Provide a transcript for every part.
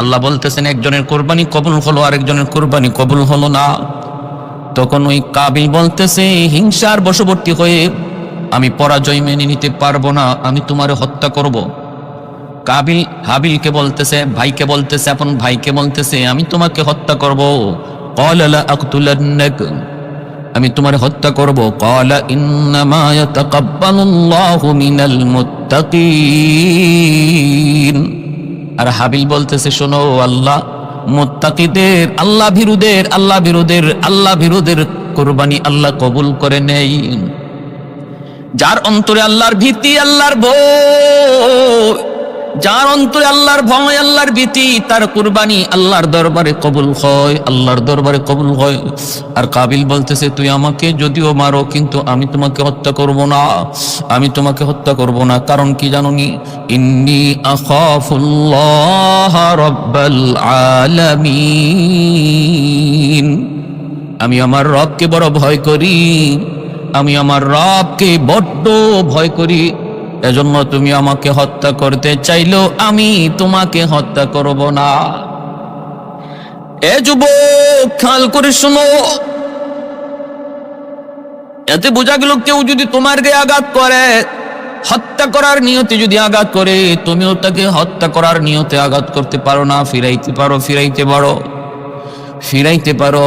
আল্লাহ বলতেছেন একজনের কোরবানি কবুল হলো, আরেকজনের কোরবানি কবুল হলো না। তখন ওই কাবিল বলতেছে হিংসার বশবর্তী হয়ে, আমি পরাজয় মেনে নিতে পারবো না, আমি তোমারে হত্যা করব। কাবিল হাবিলকে বলতেছে, ভাইকে বলতেছে, আপন ভাইকে বলতেছে আমি তোমাকে হত্যা করব। ক্বালা লা আকতুলান্নাক, আমি তোমারে হত্যা করব। ক্বালা ইন্নামা ইয়াতাকাব্বালুল্লাহু মিনাল মুত্তাকিন। আর হাবিল বলতেছে শোনো, আল্লাহ মুত্তাকিদের, আল্লাহ ভীরুদের কুরবানি আল্লাহ কবুল করে নেই। যার অন্তরে আল্লাহর ভীতি, আল্লাহর ভয়, যার অন্তরে আল্লাহর ভয়, আল্লাহর ভীতি, তার কুরবানি আল্লাহর দরবারে কবুল হয়, আল্লাহর দরবারে কবুল হয়। আর কাবিল বলতেছে তুই আমাকে যদিও মারো কিন্তু আমি তোমাকে হত্যা করব না, আমি তোমাকে হত্যা করব না। কারণ কি জানোনি? ইন্নী আখাফুল্লাহ রাব্বাল আলামিন, আমি আমার রবকে বড় ভয় করি, আমি আমার রবকে বড্ড ভয় করি। এজন্য তুমি আমাকে হত্যা করতে চাইলেও আমি তোমাকে হত্যা করব না। এ যুবক খেয়াল করে শোনো, এতে বোঝা গেল কেউ যদি তোমার গায়ে আঘাত করে, হত্যা করার নিয়তে যদি আঘাত করে, তুমিও তাকে হত্যা করার নিয়তে আঘাত করতে পারো না, ফিরাইতে পারো।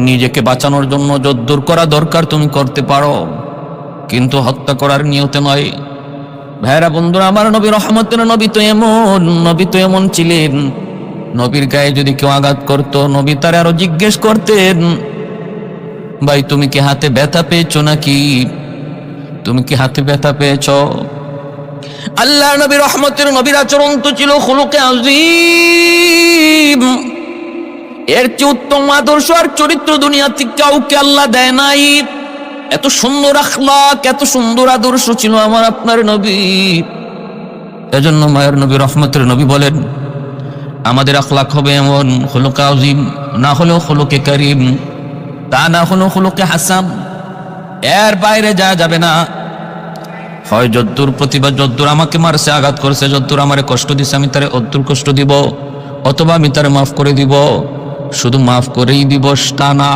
নিজেকে বাঁচানোর জন্য যদ্দূর করা দরকার তুমি করতে পারো, কিন্তু হত্যা করার নিয়তে নয়। ভাইরা বন্ধুরা আমার, নবী রহমতের নবী তো এমন ছিলেন, নবীর গায়ে যদি কেউ আঘাত করতো নবী তার আরো জিজ্ঞেস করতেন, ভাই তুমি কি হাতে ব্যথা পেয়েছো নাকি? তুমি কি হাতে ব্যথা পেয়েছ? আল্লাহ নবী রহমতের নবীর আচরণ তো ছিল খুলুকে আযীম। এর চেয়ে উত্তম আদর্শ আর চরিত্র দুনিয়াতে কাউকে আল্লাহ দেয় নাই। এত সুন্দর আখলাক, এত সুন্দর আদর্শ ছিল আমার আপনার নবী। এজন্য মায়ের নবী রহমতের নবী বলেন আমাদের আখলাক হবে এমন, খুলুকে আযীম না হলেও খুলুকে কারীম, তা না হলেও খুলুকে হাসান। এর বাইরে যাওয়া যাবে না। হয় যদ্দূর প্রতিভা, যদ্দূর আমাকে মারছে, আঘাত করছে, যদ্দূর আমারে কষ্ট দিছে আমি তারে অদ্দূর কষ্ট দিব, অথবা আমি তারে মাফ করে দিব। শুধু মাফ করেই দিব তা না,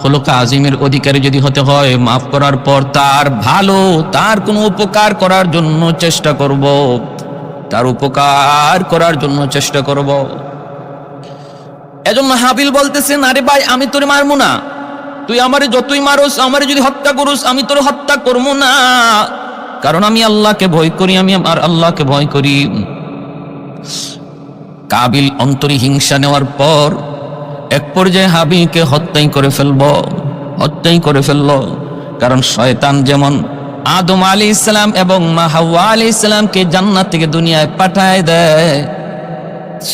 খুলুকে আযীমের অধিকারী যদি হতে হয় মাফ করার পর তার ভালো, তার কোনো উপকার করার জন্য চেষ্টা করব, এজন্য হাবিল বলতেছেন আরে ভাই আমি তোরে মারবো না, তুই আমারে যতই মারোস, আমারে যদি হত্যা করুস আমি তোরে হত্যা করবো না, কারণ আমি আল্লাহকে ভয় করি, আমি আমার আল্লাহকে ভয় করি। কাবিল অন্তরে হিংসা নেওয়ার পর এক পর্যায়ে হাবিলকে হত্যাই করে ফেললো। কারণ শয়তান যেমন আদম আলাইহিস সালাম এবং মা হাওয়া আলাইহিস সালামকে জান্নাত থেকে দুনিয়ায় পাঠায় দেয়,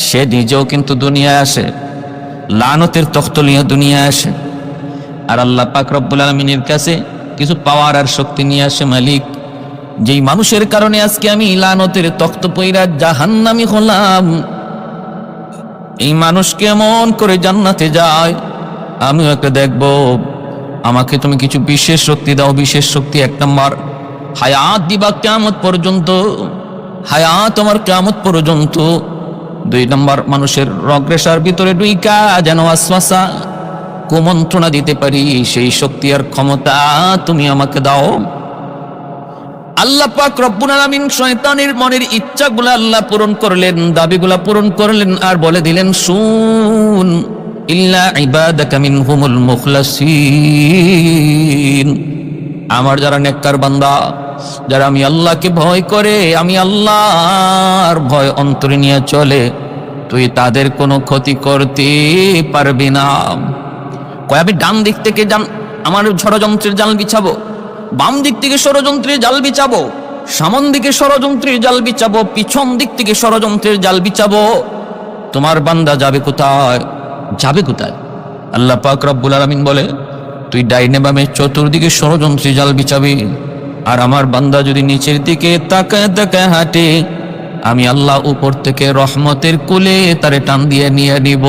সে নিজেও কিন্তু দুনিয়ায় আসে, লানতের তখ্ত নিয়ে দুনিয়ায় আসে। আর আল্লাহ পাক রব্বুল আলামিনের কাছে কিছু পাওয়ার আর শক্তি নিয়ে আসে। মালিক, যেই মানুষের কারণে আজকে আমি লানতের তখ্ত পইরা জাহান্নামী হলাম, এই মানুষ কেমন করে জান্নাতে যায় আমিও একটা দেখবো। আমাকে তুমি কিছু বিশেষ শক্তি দাও। বিশেষ শক্তি 1 নম্বর, হায়াত দিবা কিয়ামত পর্যন্ত, হায়াত আমার কিয়ামত পর্যন্ত। 2 নম্বর, মানুষের রগরেশার ভিতরে ঢুইকা যেন ওয়াসওয়াসা কুমন্ত্রণা দিতে পারি, সেই শক্তি আর ক্ষমতা তুমি আমাকে দাও। আল্লাহ পাক রব্বুল আলামিন শয়তানের মনের ইচ্ছাগুলো আল্লাহ পূরণ করলেন, দাবিগুলা পূরণ করলেন, আর বলে দিলেন শুন, ইল্লা ইবাদাকা মিনহুমুল মুখলাসিন, আমার যারা নেককার বান্দা, যারা আমি আল্লাহকে ভয় করে, আমি আল্লাহর ভয় অন্তরে নিয়ে চলে, তুই তাদের কোনো ক্ষতি করতে পারবি না। কয় আমি ডান দিক থেকে আমার ষড়যন্ত্রের জাল বিছাবো, বাম দিক থেকে ষড়যন্ত্রের জাল বিছাবো, সামন দিকে ষড়যন্ত্রের জাল বিছাবো, পিছন দিক থেকে ষড়যন্ত্রের জাল বিছাবো, তোমার বান্দা যাবে কোথায়? আল্লাহ পাক রব্বুল আলামিন বলে তুই ডাইনে বামে চতুর্দিকে ষড়যন্ত্রের জাল বিছাবি, আর আমার বান্দা যদি নিচের দিকে তাকায় তাকায় হাঁটে, আমি আল্লাহ উপর থেকে রহমতের কোলে তারে টান দিয়ে নিয়ে নিব।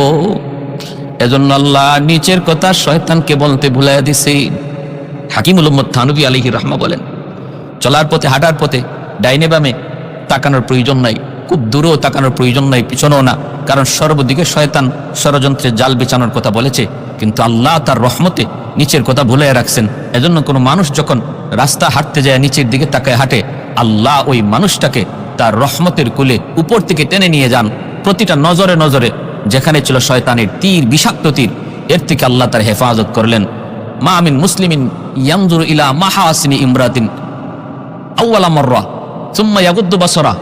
এজন্য আল্লাহ নিচের কথা শয়তানকে বলতে ভুলাইয়া দিছে। হাকিমুল উম্মত থানভী আলাইহির রাহমা বলেন চলার পথে, হাঁটার পথে ডাইনে বামে তাকানোর প্রয়োজন নাই, খুব দূরেও তাকানোর প্রয়োজন নাই, পিছনেও না, কারণ সর্বদিকে শয়তান ষড়যন্ত্রের জাল বিছানোর কথা বলেছে, কিন্তু আল্লাহ তার রহমতে নিচের কথা ভুলে রাখছেন। এজন্য কোনো মানুষ যখন রাস্তা হাঁটতে যায় নিচের দিকে তাকায় হাঁটে, আল্লাহ ওই মানুষটাকে তার রহমতের কুলে উপর থেকে টেনে নিয়ে যান। প্রতিটা নজরে নজরে যেখানে ছিল শয়তানের তীর, বিষাক্ত তীর, এর থেকে আল্লাহ তার হেফাজত করলেন। মা মিন মুসলিমিন ইয়ানজুরু ইলা মাহাসিনি ইমরাতিন আউয়ালা মাররা সুম্মা ইয়াগুদ্দু বাসরা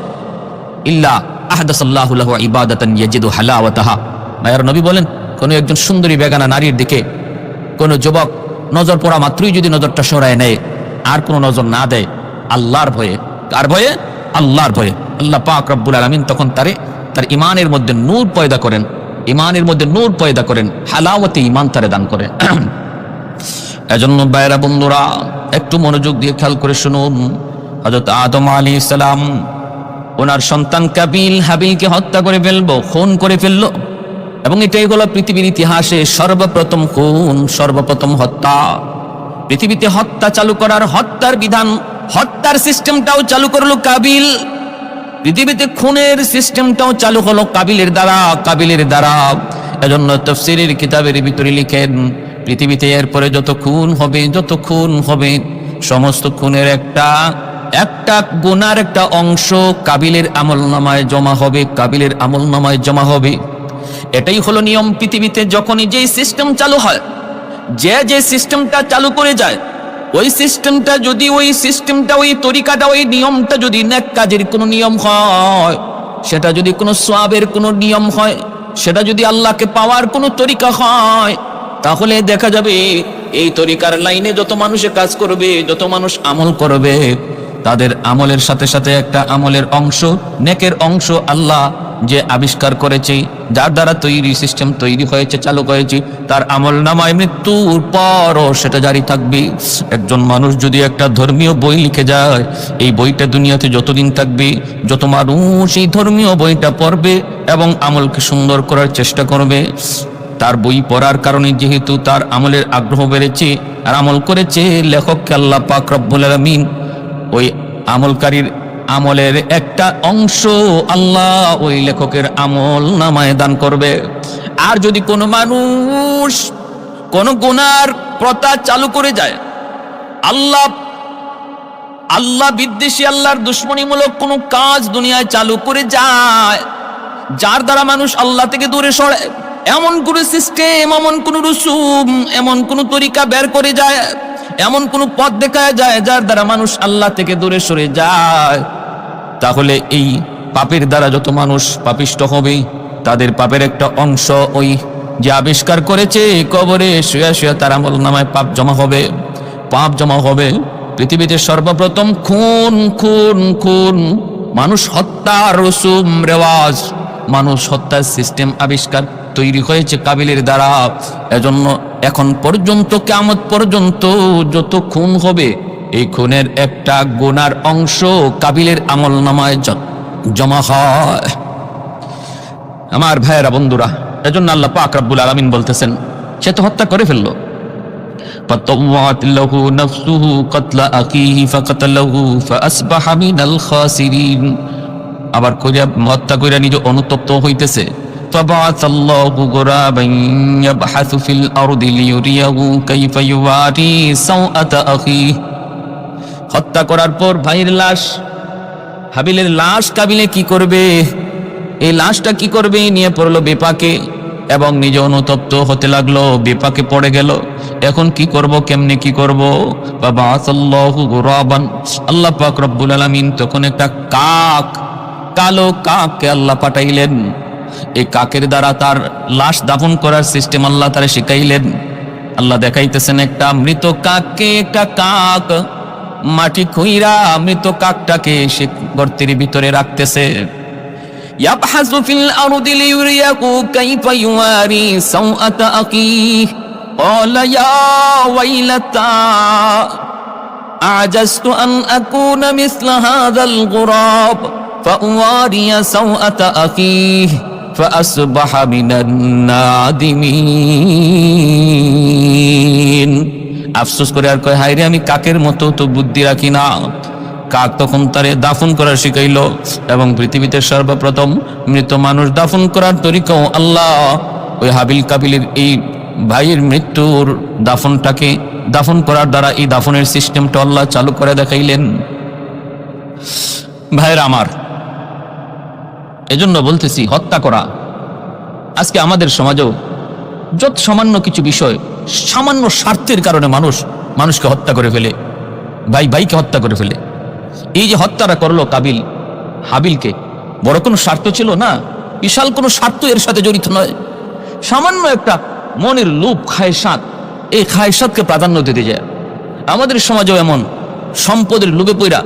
ইল্লা আহদাসাল্লাহু লাহু ইবাদাতান ইয়াজিদু হালাওয়াতাহা। মায়ের নবী বলেন, কোনো একজন সুন্দরী বেগানা নারীর দিকে কোনো যুবক নজর পড়া মাত্রই যদি নজরটা সরায় নেয়, আর কোনো নজর না দেয়, আল্লাহর ভয়ে, কার ভয়ে? আল্লাহর ভয়ে, আল্লাহ পাক রব্বুল আলামিন তখন তার ইমানের মধ্যে নূর পয়দা করেন, ইমানের মধ্যে নূর পয়দা করেন, হালাওয়াতে ইমান তারে দান করে। এজন্য ভাইরা বন্ধুরা একটু মনোযোগ দিয়ে খেয়াল করে শুনুন। হযরত আদম আলাইহিস সালাম ওনার সন্তান কাবিল হাবিলকে হত্যা করে ফেললো, খুন করে ফেললো, এবং এটাই হলো পৃথিবীর ইতিহাসে সর্বপ্রথম খুন, সর্বপ্রথম হত্যা। পৃথিবীতে হত্যা চালু করার, হত্যার বিধান, হত্যার সিস্টেমটাও চালু করলো কাবিল। পৃথিবীতে খুনের সিস্টেমটাও চালু হলো কাবিলের দ্বারা। এজন্য তাফসীরের কিতাবের ভিতরে লিখেন, পৃথিবীতে এরপরে যত খুন হবে সমস্ত খুনের একটা গুনার একটা অংশ কাবিলের আমলনামায় জমা হবে। এটাই হলো নিয়ম পৃথিবীতে। যখনই যে সিস্টেম চালু হয়, যে সিস্টেমটা চালু করে যায়, ওই সিস্টেমটা যদি ওই তরিকাটা, ওই নিয়মটা যদি নেক কাজের কোনো নিয়ম হয়, সেটা যদি কোনো সওয়াবের কোনো নিয়ম হয়, সেটা যদি আল্লাহকে পাওয়ার কোনো তরিকা হয়, তাহলে দেখা যাবে এই তরিকার লাইনে যত মানুষে কাজ করবে, যত মানুষ আমল করবে, তাদের আমলের সাথে সাথে একটা আমলের অংশ, নেকের অংশ আল্লাহ যে আবিষ্কার করেছে, যার দ্বারা সিস্টেম তৈরি হয়েছে, চালু হয়েছে, তার আমল নামায় মৃত্যুর পরও সেটা জারি থাকবে। একজন মানুষ যদি একটা ধর্মীয় বই লিখে যায়, এই বইটা দুনিয়াতে যতদিন থাকবে, যত মানুষ এই ধর্মীয় বইটা পড়বে এবং আমলকে সুন্দর করার চেষ্টা করবে, তার বই পড়ার কারণে যেহেতু তার আমলের আগ্রহ বেড়েছে আর আমল করেছে, লেখককে আল্লাহ পাক রব্বুল আলামিন ওই আমলকারীর আমলের একটা অংশ আল্লাহ ওই লেখকের আমল নামায় দান করবে। আর যদি কোনো মানুষ কোন গুনার প্রথা চালু করে যায়, আল্লাহ বিদ্বেষী, আল্লাহর দুশ্মনীমূলক কোনো কাজ দুনিয়ায় চালু করে যায়, যার দ্বারা মানুষ আল্লাহ থেকে দূরে সরে, এমন কোন সিস্টেম, এমন কোন রুসুম, এমন কোন তরিকা বের করে যায়, এমন কোন পথ দেখায় যায়, যার দ্বারা মানুষ আল্লাহ থেকে দূরে সরে যায়, তাহলে এই পাপের দ্বারা যত মানুষ পাপিষ্ট হবে, তাদের পাপের একটা অংশ ওই যে আবিষ্কার করেছে কবরে শুয়ে শুয়ে তার আমল নামায় পাপ জমা হবে। পৃথিবীতে সর্বপ্রথম খুন, মানুষ হত্যার রসুম রেওয়াজ, মানুষ হত্যার সিস্টেম আবিষ্কার তৈরি হয়েছে কাবিলের দ্বারা। এজন্য এখন পর্যন্ত, কিয়ামত পর্যন্ত যত খুন হবে, এই খুনের একটা গুনার অংশ কাবিলের আমল নামায় জমা হয়। আমার ভাইয়েরা বন্ধুরা, এজন্য আল্লাহ পাক রব্বুল আলামিন বলতেছেন, সে তো হত্যা করে ফেললো, فطوعت له نفسه قتل أخيه فقتله فأصبح من الخاسرين। আবার কইরা হত্যা কইরা নিজে অনুতপ্ত হইতেছে। فبعث الله غرابا يبحث في الأرض ليريه كيف يواري سوءة أخيه। হত্যা করার পর ভাইয়ের লাশ, হাবিলের লাশ কাবিলে কি করবে, এই লাশটা কি করবে নিয়ে পড়লো বিপাকে, এবং নিজে অনুতপ্ত হতে লাগলো, বিপাকে পড়ে গেল। এখন কি করব, কেমনে কি করব? বাবাসাল্লাহু গুরাবান, আল্লাহ পাক রব্বুল আলামিন তখন একটা কালো কাককে আল্লাহ পাঠাইলেন। এই কাকের দ্বারা তার লাশ দাফন করার সিস্টেম আল্লাহ তারে শিখাইলেন। আল্লাহ দেখাইতেছেন একটা মৃত কাককে, একটা কাক মাটি খুইরা মৃত কাকটাকে সে গর্তের ভিতরে রাখতেছে। ইয়াবহাসু ফিল আরদি লিয়ুরিয়াকু কাইফা ইউয়ারি সাওআতা আখিহি ক্বালা ইয়া ওয়াইলাতা আজাজতু আন আকুনা মিসলা হাযাল গুরাব ফাউয়ারিয়া সাওআতা আখিহি ফাআসবাহা মিনান নাদিমিন। আফসোস করে আর কয়, হায় রে, আমি কাকের মতো তো বুদ্ধি রাখি না, কাক তখন তারে দাফন করা শিখাইল এবং পৃথিবীতে সর্বপ্রথম মৃত মানুষ দাফন করার তরিকাও আল্লাহ ওই হাবিল কাবিলের এই ভাইয়ের মৃত্যুর দাফন করার দ্বারা এই দাফনের সিস্টেমটা আল্লাহ চালু করে দেখাইলেন। ভাইয়েরা আমার, এজন্য বলতেছি, হত্যা করা আজকে আমাদের সমাজেও যত সামান্য কিছু বিষয়, সামান্য স্বার্থের কারণে মানুষকে হত্যা করে ফেলে, ভাইকে হত্যা করে ফেলে। এই যে হত্যাটা করলো কাবিল হাবিলকে, বড় কোনো স্বার্থ ছিল না, বিশাল কোনো স্বার্থ এর সাথে জড়িত নয়। সামান্য একটা মনের লোভ, খায়সাত, এই খায়সাতকে প্রাধান্য দিতে যায়। আমাদের সমাজেও এমন সম্পদের লোভে পড়া,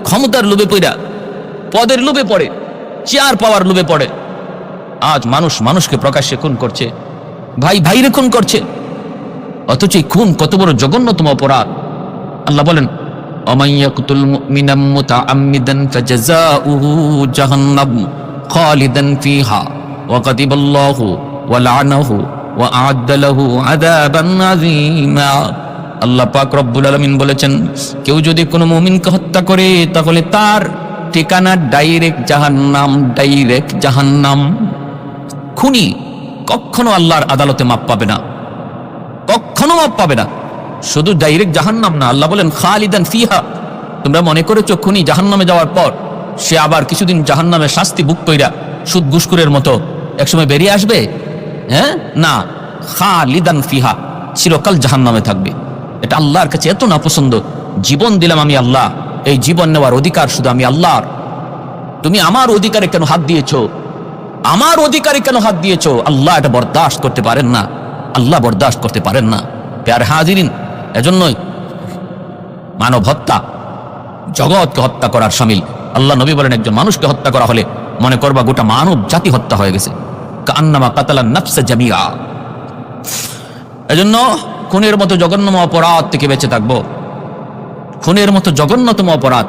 ক্ষমতার লোভে পড়া, পদের লোভে পড়ে, চেয়ার পাওয়ার লোভে পড়ে আজ মানুষকে প্রকাশ্যে খুন করছে, ভাইরে খুন করছে। অথচ এই খুন কত বড় জঘন্যতম অপরাধ। আল্লাহ বলেন, অমাইয়াকুতুল মুমিনাম মুতাআম্মিদান ফাজাযাউহু জাহান্নাম খালিদান ফিহা ওয়া গাদিবাল্লাহু ওয়া লা'নাহু ওয়া আ'আদ্দা লাহু আযাবান আযীমা। আল্লাহ পাক রব্বুল আলামিন বলেছেন, কেউ যদি কোনো মুমিনকে হত্যা করে তাহলে তার ঠিকানা ডাইরেক্ট জাহান্নাম। খুনি কখনো আল্লাহর আদালতে মাপ পাবে না, কখনো মাপ পাবে না। শুধু ডাইরেক্ট জাহান্নাম না, আল্লাহ বলেন খালিদান ফিহা। তোমরা মনে করেছো খুনি জাহান্নামে যাওয়ার পর সে আবার কিছুদিন জাহান্নামে শাস্তি ভোগ কইরা সুদ ঘুষখোরের মতো একসময় বেরিয়ে আসবে? না, খালিদান ফিহা, চিরকাল জাহান্নামে থাকবে। এটা আল্লাহর কাছে এত নাপছন্দ। জীবন দিলাম আমি আল্লাহ, এই জীবন নেওয়ার অধিকার শুধু আমি আল্লাহর। তুমি আমার অধিকারে কেন হাত দিয়েছো? আমার অধিকারে কেন হাত দিয়েছো? আল্লাহ এটা বরদাস্ত করতে পারেন না, আল্লাহ বরদাস্ত করতে পারেন না। প্যার হাজিরিন, এজন্যই মানব হত্যা জগৎকে হত্যা করার শামিল। আল্লাহ নবী বলেন, একজন মানুষকে হত্যা করা হলে মনে করবা গোটা মানব জাতি হত্যা হয়ে গেছে। কান্নামা কাতালান নাফসা জামিয়া। এজন্য খুনের মতো জঘন্যতম অপরাধ থেকে বেঁচে থাকবো। খুনের মতো জঘন্যতম অপরাধ